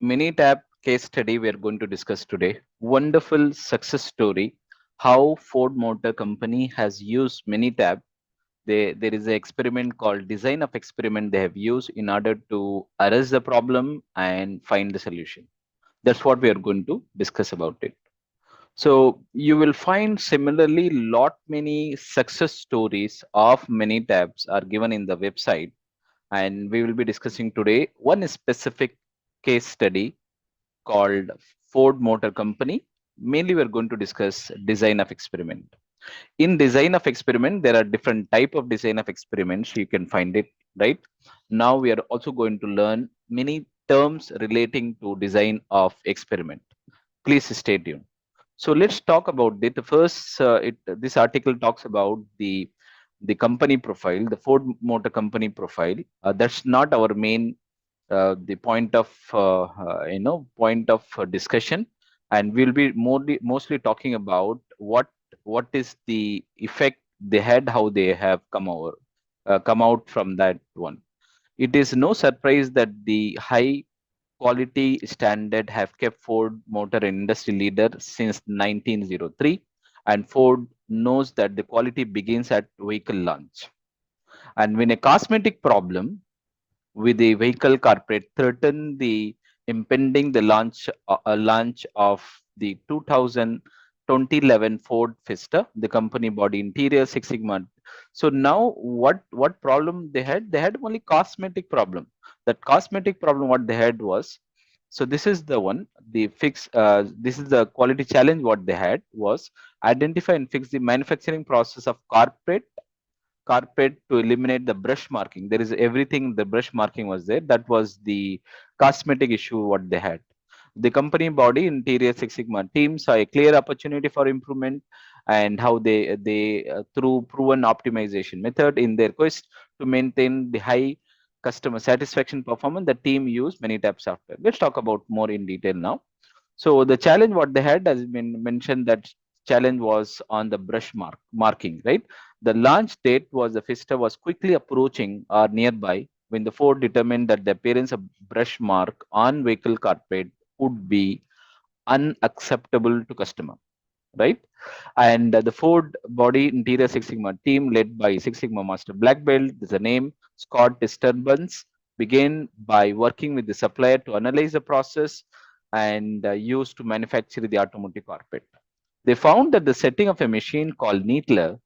Minitab case study we are going to discuss today. Wonderful success story. How Ford Motor Company has used Minitab. There is an experiment called design of experiment they have used in order to arrest the problem and find the solution. That's what we are going to discuss about it. So you will find similarly lot many success stories of Minitabs are given in the website, and we will be discussing today one specific case study called Ford Motor Company. Mainly, we're going to discuss design of experiment. In design of experiment, there are different type of design of experiments. You can find it right now. We are also going to learn many terms relating to design of experiment. Please stay tuned. So let's talk about it. First, this article talks about the company profile, the Ford Motor Company profile. That's not our main the point of point of discussion, and we'll be mostly talking about what is the effect they had, how they have come out from that one. It is no surprise that the high quality standard have kept Ford Motor industry leader since 1903, and Ford knows that the quality begins at vehicle launch. And when a cosmetic problem with the vehicle carpet threatened the impending the launch of the 2011 Ford Fiesta, the company body interior Six Sigma. So now what problem they had? They had only cosmetic problem. That cosmetic problem what they had was, so this is the one, the fix. This is the quality challenge. What they had was identify and fix the manufacturing process of carpet to eliminate the brush marking. There is everything, the brush marking was there. That was the cosmetic issue what they had. The company body interior Six Sigma team saw a clear opportunity for improvement, and how they through proven optimization method in their quest to maintain the high customer satisfaction performance, the team used Minitab software. Let's talk about more in detail now. So the challenge what they had has been mentioned, that challenge was on the marking, right? The launch date was the Fiesta was quickly approaching or nearby when the Ford determined that the appearance of brush mark on vehicle carpet would be unacceptable to customer, right? And the Ford body interior Six Sigma team led by Six Sigma master black belt, there's a name, Scott Disturbance, began by working with the supplier to analyze the process and used to manufacture the automotive carpet. They found that the setting of a machine called needler,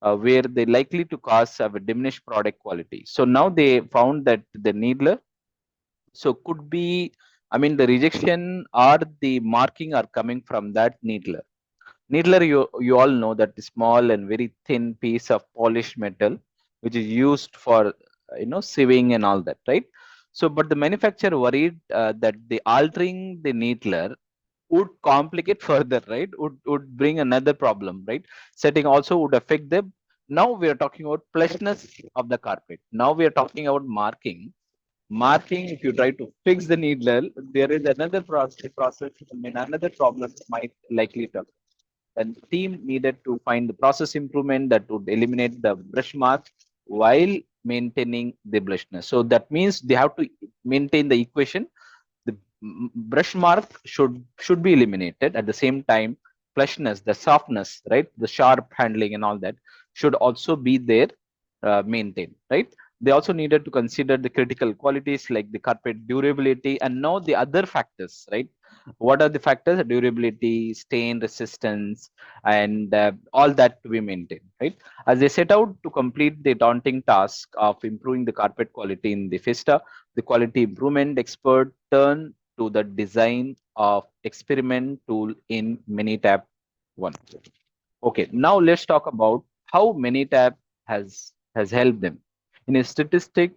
where they likely to cause have a diminished product quality. So now they found that the needler, so could be, I mean, the rejection or the marking are coming from that needler. Needler, you all know that the small and very thin piece of polished metal, which is used for sieving and all that, right? So, but the manufacturer worried that the altering the needler would complicate further, right? Would bring another problem, right? Setting also would affect the. Now we are talking about plushness of the carpet. Now we are talking about marking. Marking, if you try to fix the needler, there is another process. I mean, another problem might likely occur, and the team needed to find the process improvement that would eliminate the brush mark while maintaining the blushness. So that means they have to maintain the equation. The brush mark should be eliminated. At the same time, flushness, the softness, right, the sharp handling and all that should also be there, maintained, right? They also needed to consider the critical qualities like the carpet durability and know the other factors, right? What are the factors? Durability, stain resistance, and all that to be maintained, right? As they set out to complete the daunting task of improving the carpet quality in the Fiesta, the quality improvement expert turned to the design of experiment tool in Minitab 1. Okay, now let's talk about how Minitab has helped them. In a statistic,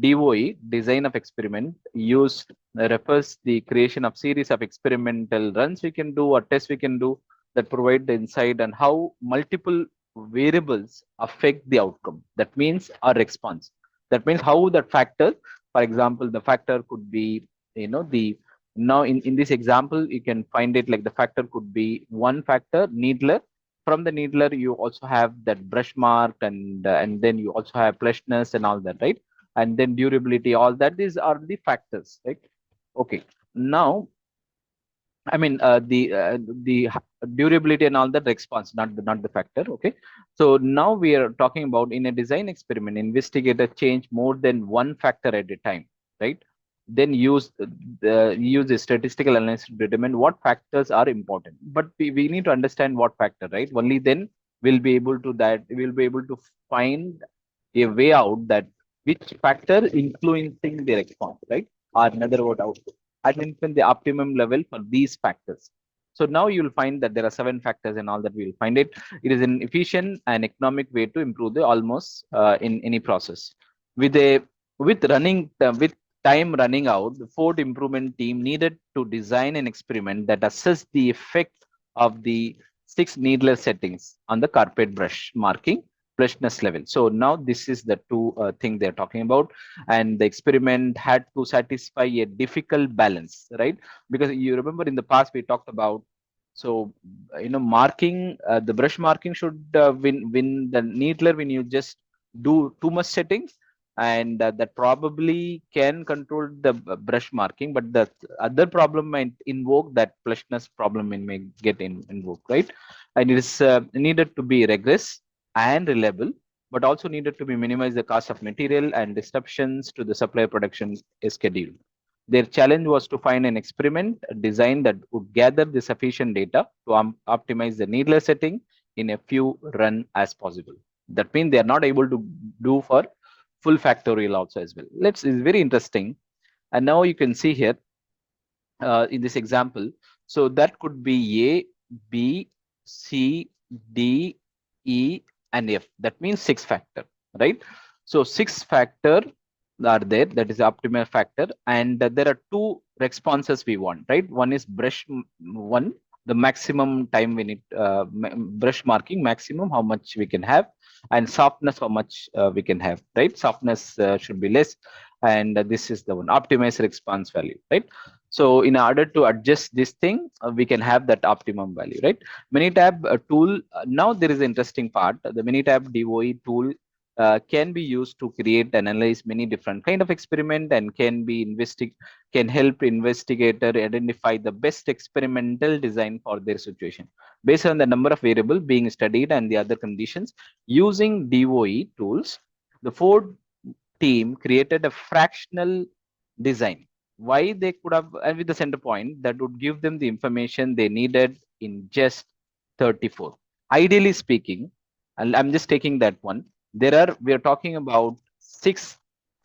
DoE, design of experiment, used refers the creation of series of experimental runs we can do or tests we can do that provide the insight on how multiple variables affect the outcome. That means our response. That means how that factor, for example, the factor could be, the now in this example, you can find it like the factor could be one factor, needler. From the needler, you also have that brush mark, and then you also have plushness and all that, right? And then durability, all that, these are the factors, right? Okay, Now, I mean, the durability and all that response, not the factor. Okay. So now we are talking about in a design experiment, investigator change more than one factor at a time, right? Then use a statistical analysis to determine what factors are important. But we need to understand what factor, right? Only then we'll be able to find a way out that which factor influencing the response, right? Or another word output identify the optimum level for these factors. So now you'll find that there are 7 factors and all that we'll find it. It is an efficient and economic way to improve the almost in any process. With a with time running out, the Ford improvement team needed to design an experiment that assessed the effect of the 6 needless settings on the carpet brush marking freshness level. So now this is the two thing they're talking about, and the experiment had to satisfy a difficult balance, right? Because you remember in the past we talked about, so marking the brush marking should win the needler when you just do too much settings, and that probably can control the brush marking, but the other problem might invoke that freshness problem and may get invoked, right? And it is needed to be rigorous and reliable, but also needed to be minimize the cost of material and disruptions to the supply production schedule. Their challenge was to find an experiment design that would gather the sufficient data to optimize the needless setting in a few run as possible. That means they are not able to do for full factorial also as well. It's very interesting. And now you can see here in this example. So that could be A, B, C, D, E, and F. That means 6 factor, right? So 6 factor are there. That is the optimal factor. And there are 2 responses we want, right? One is brush one, the maximum time we need, brush marking maximum, how much we can have, and softness, how much we can have, right? Softness should be less. And this is the one optimized response value, right? So in order to adjust this thing, we can have that optimum value, right? Minitab tool. Now there is an interesting part. The Minitab DoE tool can be used to create and analyze many different kind of experiment, and can help investigator identify the best experimental design for their situation based on the number of variable being studied and the other conditions. Using DoE tools, the Ford team created a fractional design. Why they could have, and with the center point that would give them the information they needed in just 34. Ideally speaking, and I'm just taking that one, we are talking about 6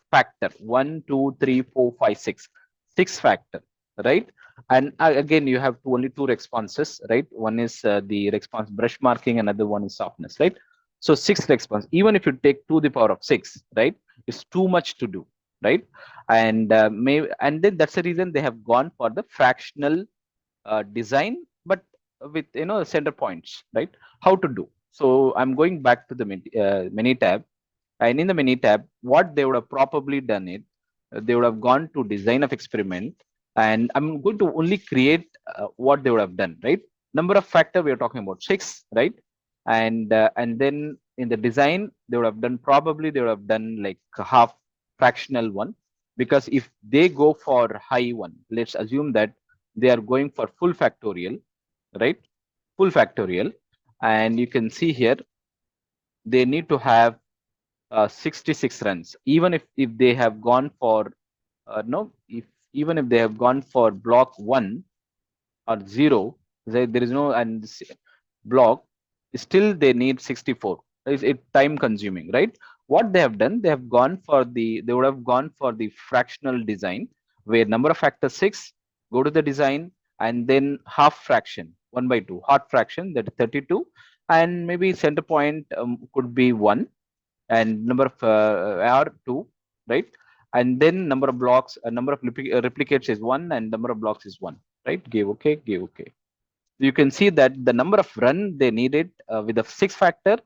factor, 1, 2, 3, 4, 5, 6, 6 factor, right? And again, you have only 2 responses, right? One is the response brush marking, another one is softness, right? So 6 response, even if you take to the power of 6, right? It's too much to do, right? And then that's the reason they have gone for the fractional design, but with center points, right? How to do. So I'm going back to the Minitab, and in the Minitab, what they would have probably done it, they would have gone to design of experiment, and I'm going to only create what they would have done, right? Number of factor we are talking about 6, right? And then in the design they would have done, probably they would have done like half fractional one, because if they go for high one, let's assume that they are going for full factorial, right? Full factorial, and you can see here they need to have 66 runs. Even if they have gone for no, if even if they have gone for block 1 or 0, there is no and block, still they need 64. It time consuming, right? What they have done, they would have gone for the fractional design, where number of factor 6, go to the design, and then half fraction 1/2, half fraction, that is 32, and maybe center point could be 1, and number of are 2, right? And then number of blocks, number of replicates is 1, and number of blocks is 1, right? Give okay, give okay. You can see that the number of run they needed with the 6 factor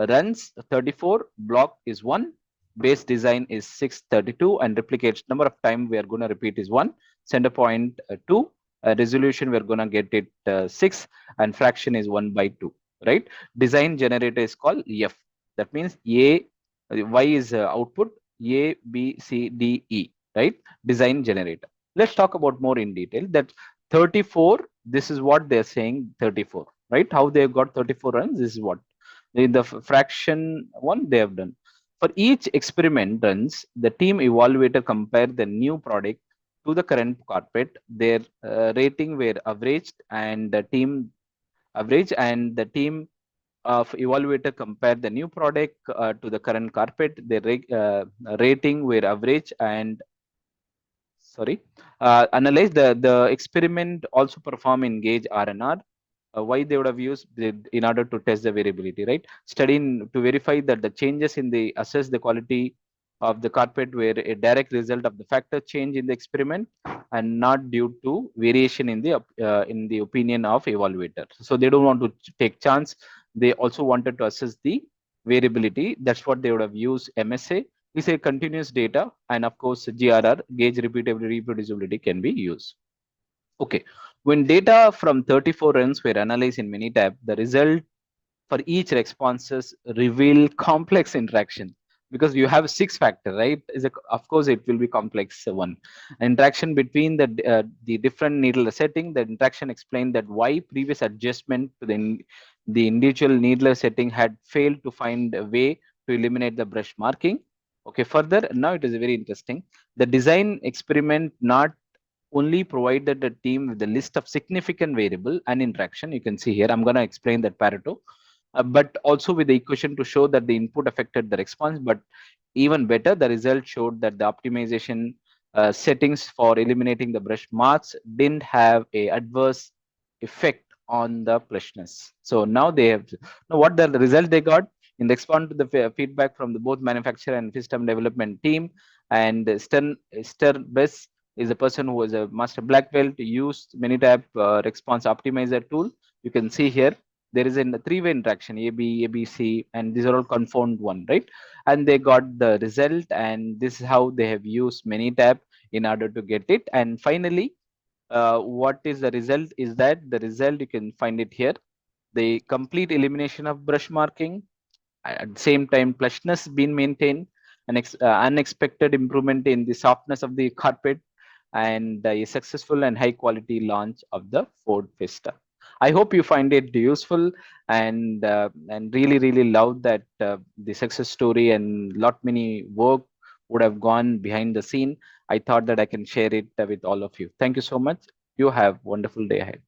runs 34, block is 1, base design is 632, and replicates number of time we are going to repeat is 1, center point 2, resolution we are going to get it 6, and fraction is 1/2, right? Design generator is called F. That means Y is output, A, B, C, D, E, right? Design generator. Let's talk about more in detail. That 34, this is what they're saying, 34, right? How they got 34 runs, this is what in the fraction one they have done. For each experiment runs, the team evaluator compare the new product to the current carpet. Their rating were averaged, and the team of evaluator compare the new product to the current carpet. Their rating were average and analyze the experiment also perform in gauge RNR. Why they would have used in order to test the variability, right? Studying to verify that the changes in the assess the quality of the carpet were a direct result of the factor change in the experiment and not due to variation in the opinion of evaluator. So they don't want to take chance. They also wanted to assess the variability. That's what they would have used MSA. We say continuous data, and of course GRR, gauge repeatability reproducibility, can be used. Okay, when data from 34 runs were analyzed in Minitab, the result for each responses reveal complex interaction, because you have six factor, right? Of course it will be complex one. Interaction between the different needler setting. The interaction explained that why previous adjustment to the individual needler setting had failed to find a way to eliminate the brush marking. Okay, further, now it is very interesting. The design experiment not only provided the team with the list of significant variable and interaction. You can see here, I'm going to explain that Pareto, but also with the equation to show that the input affected the response. But even better, the result showed that the optimization settings for eliminating the brush marks didn't have a adverse effect on the plushness. So now they have, now what the result they got in the respond to the feedback from the both manufacturer and system development team. And Bess is a person who was a master black belt, used Minitab response optimizer tool. You can see here there is a three-way interaction, AB, ABC, and these are all confound one, right? And they got the result, and this is how they have used Minitab in order to get it. And finally, what is the result is that the result, you can find it here, the complete elimination of brush marking, at the same time plushness being maintained, an unexpected improvement in the softness of the carpet, and a successful and high quality launch of the Ford Fiesta. I hope you find it useful, and really love that the success story and lot many work would have gone behind the scene. I thought that I can share it with all of you. Thank you so much. You have wonderful day ahead.